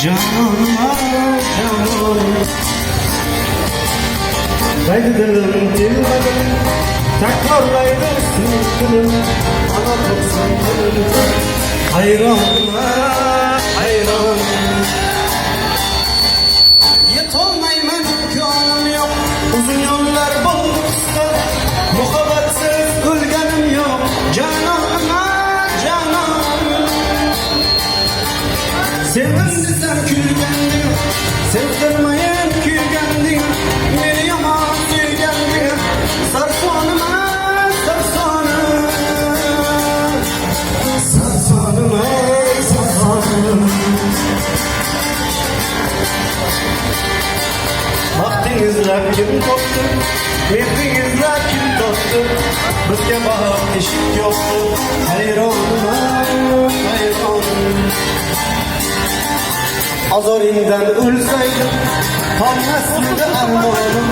cananıma canan. Kaydı dilim dilmedim, tekrarlaydı sınıfını, ana tutsun dilim. Hayranıma hayran. Yet olmayman imkanım yok, uzun yollar bulmuşsa, muhabbetsiz ölgenim yok, cananıma canan. Sevdim desem külgendim, sevdirmeyen külgendim, beni yaman sürgendim, sarsanıma sarsanım, sarsanıma sarsanım. Vaktinizler kim toptu, mevzinizler kim toptu, bizge bağ eşik yoktu, hayranıma hayranım. Azorinden ölseydim, tam nesmidi armağanım,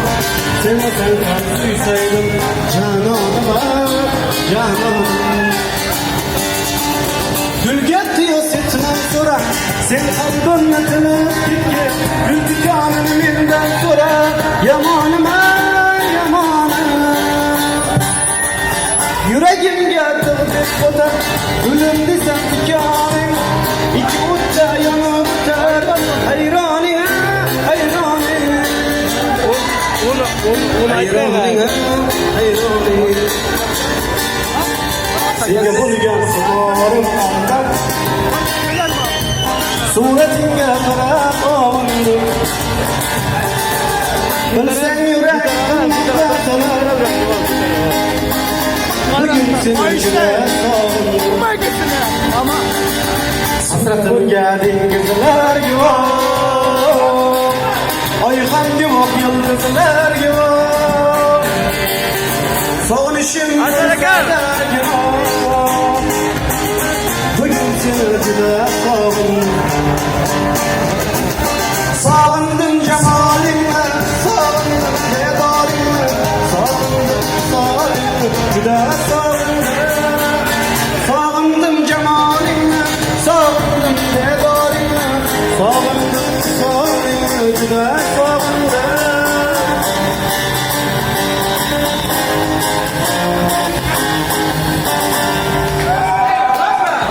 sevmesen kalp suysaydım, cananıma cananım. Gül getiriyor setmen sonra, sen kalbimnetini dikki, gül dikanını benden sonra, yamanıma yamanım. Yüreğim geldi koda, gülüm desem dikanım, iki uçta yanıp ter, hayrani hayrani. Hayrani hayrani. Seni bulgan sularım andan, suretinge qarab ovindim. Bilsang yurakdan kutasalar, bugun seni juda sog'indim. Hasratimga dengizlar guvoh, oyxam guvoh, yulduzlar guvoh. Sog'inishim guvoh, bugun seni juda sog'indim. Sog'indim jamolingni, sog'indim diyoringni, sog'indim sog'indim juda sog'indim. Sog'indim jamolingni, sog'indim diyoringni, sog'indim sog'indim juda sog'indim.